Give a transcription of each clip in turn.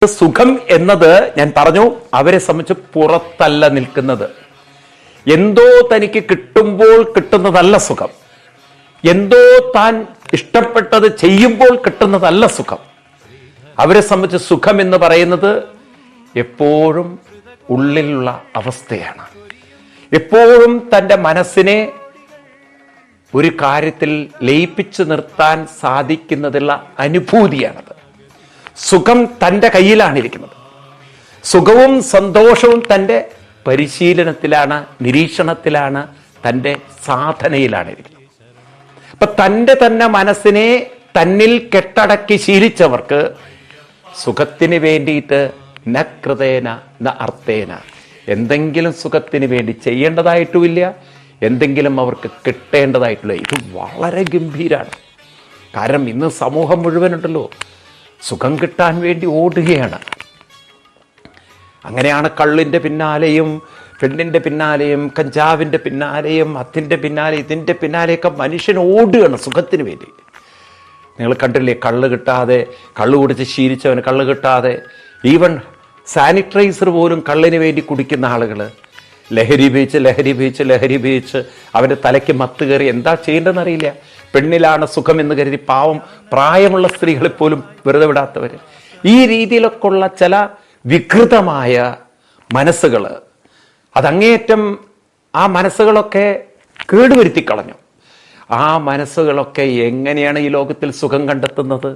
സുഖം എന്നത് ഞാൻ പറഞ്ഞു അവരെ സംബന്ധിച്ച് പുറത്തല്ല നിൽക്കുന്നത്. എന്തോ തനിക്ക് കിട്ടുമ്പോൾ കിട്ടുന്നതല്ല സുഖം. എന്തോ താൻ ഇഷ്ടപ്പെട്ടത് ചെയ്യുമ്പോൾ കിട്ടുന്നതല്ല സുഖം. അവരെ സംബന്ധിച്ച് സുഖം എന്ന് പറയുന്നത് എപ്പോഴും ഉള്ളിലുള്ള അവസ്ഥയാണ്. എപ്പോഴും തൻ്റെ മനസ്സിനെ ഒരു കാര്യത്തിൽ ലയിപ്പിച്ചു നിർത്താൻ സാധിക്കുന്നതുള്ള അനുഭൂതിയാണത്. സുഖം തൻ്റെ കയ്യിലാണ് ഇരിക്കുന്നത്. സുഖവും സന്തോഷവും തൻ്റെ പരിശീലനത്തിലാണ്, നിരീക്ഷണത്തിലാണ്, തൻ്റെ സാധനയിലാണ് ഇരിക്കുന്നത്. അപ്പൊ തൻ്റെ തന്നെ മനസ്സിനെ തന്നിൽ കെട്ടടക്കി ശീലിച്ചവർക്ക് സുഖത്തിന് വേണ്ടിയിട്ട് ന കൃതേന ന അർത്ഥേന എന്തെങ്കിലും സുഖത്തിന് വേണ്ടി ചെയ്യേണ്ടതായിട്ടുമില്ല, എന്തെങ്കിലും അവർക്ക് കിട്ടേണ്ടതായിട്ടുള്ള. ഇത് വളരെ ഗംഭീരാണ്. കാരണം ഇന്ന് സമൂഹം മുഴുവനുണ്ടല്ലോ സുഖം കിട്ടാൻ വേണ്ടി ഓടുകയാണ്. അങ്ങനെയാണ് കള്ളിൻ്റെ പിന്നാലെയും പെണ്ണിൻ്റെ പിന്നാലെയും കഞ്ചാവിൻ്റെ പിന്നാലെയും അതിൻ്റെ പിന്നാലെ ഇതിൻ്റെ പിന്നാലെയൊക്കെ മനുഷ്യൻ ഓടുകയാണ് സുഖത്തിന് വേണ്ടി. നിങ്ങൾ കണ്ടില്ലേ, കള്ള് കിട്ടാതെ, കള്ള് കുടിച്ച് ശീലിച്ചവന് കള്ള് കിട്ടാതെ, ഈവൻ സാനിറ്റൈസർ പോലും കള്ളിന് വേണ്ടി കുടിക്കുന്ന ആളുകൾ ലഹരി ഉപയോഗിച്ച് അവൻ്റെ തലയ്ക്ക് മത്ത് കയറി എന്താ ചെയ്യേണ്ടതെന്നറിയില്ല. പെണ്ണിലാണ് സുഖം എന്ന് കരുതി പാവം പ്രായമുള്ള സ്ത്രീകളെ പോലും വെറുതെ വിടാത്തവർ. ഈ രീതിയിലൊക്കെ ഉള്ള ചില വികൃതമായ മനസ്സുകൾ, അതങ്ങേയറ്റം ആ മനസ്സുകളൊക്കെ കേടുവരുത്തി കളഞ്ഞു. ആ മനസ്സുകളൊക്കെ എങ്ങനെയാണ് ഈ ലോകത്തിൽ സുഖം കണ്ടെത്തുന്നത്?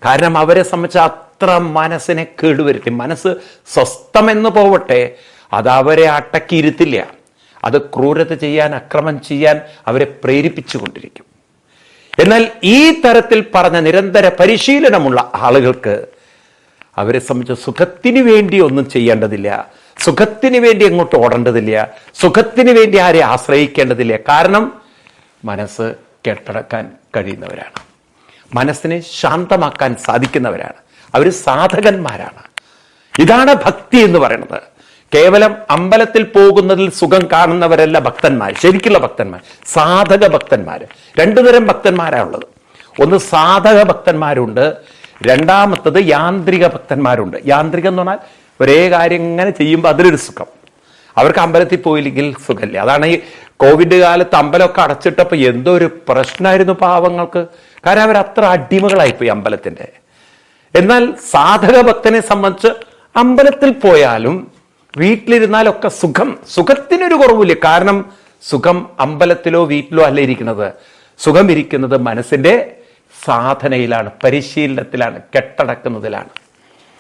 കാരണം അവരെ സംബന്ധിച്ച് അത്ര മനസ്സിനെ കേടുവരുത്തി. മനസ്സ് സ്വസ്ഥമെന്ന് പോവട്ടെ, അത് അവരെ അടക്കിയിരുത്തില്ല. അത് ക്രൂരത ചെയ്യാൻ, അക്രമം ചെയ്യാൻ അവരെ പ്രേരിപ്പിച്ചു കൊണ്ടിരിക്കും. എന്നാൽ ഈ തരത്തിൽ പറഞ്ഞ നിരന്തര പരിശീലനമുള്ള ആളുകൾക്ക് അവരെ സംബന്ധിച്ച് സുഖത്തിന് വേണ്ടി ഒന്നും ചെയ്യേണ്ടതില്ല, സുഖത്തിന് വേണ്ടി എങ്ങോട്ട് ഓടേണ്ടതില്ല, സുഖത്തിന് വേണ്ടി ആരെ ആശ്രയിക്കേണ്ടതില്ല. കാരണം മനസ്സ് കെട്ടടക്കാൻ കഴിയുന്നവരാണ്, മനസ്സിനെ ശാന്തമാക്കാൻ സാധിക്കുന്നവരാണ്, അവർ സാധകന്മാരാണ്. ഇതാണ് ഭക്തി എന്ന് പറയുന്നത്. കേവലം അമ്പലത്തിൽ പോകുന്നതിൽ സുഖം കാണുന്നവരല്ല ഭക്തന്മാർ, ശരിക്കുള്ള ഭക്തന്മാർ, സാധക ഭക്തന്മാർ. രണ്ടു തരം ഭക്തന്മാരാണുള്ളത്. ഒന്ന് സാധക ഭക്തന്മാരുണ്ട്, രണ്ടാമത്തത് യാന്ത്രിക ഭക്തന്മാരുണ്ട്. യാന്ത്രികം എന്ന് പറഞ്ഞാൽ ഒരേ കാര്യം ഇങ്ങനെ ചെയ്യുമ്പോൾ അതിലൊരു സുഖം. അവർക്ക് അമ്പലത്തിൽ പോയില്ലെങ്കിൽ സുഖമില്ല. അതാണ് ഈ കോവിഡ് കാലത്ത് അമ്പലമൊക്കെ അടച്ചിട്ടപ്പോൾ എന്തോ ഒരു പ്രശ്നമായിരുന്നു പാവങ്ങൾക്ക്. കാരണം അവരത്ര അടിമകളായിപ്പോയി അമ്പലത്തിൻ്റെ. എന്നാൽ സാധക ഭക്തനെ സംബന്ധിച്ച് അമ്പലത്തിൽ പോയാലും വീട്ടിലിരുന്നാലൊക്കെ സുഖത്തിനൊരു കുറവില്ല. കാരണം സുഖം അമ്പലത്തിലോ വീട്ടിലോ അല്ല ഇരിക്കുന്നത്. സുഖം ഇരിക്കുന്നത് മനസ്സിന്റെ സാധനയിലാണ്, പരിശീലനത്തിലാണ്, കെട്ടടക്കുന്നതിലാണ്.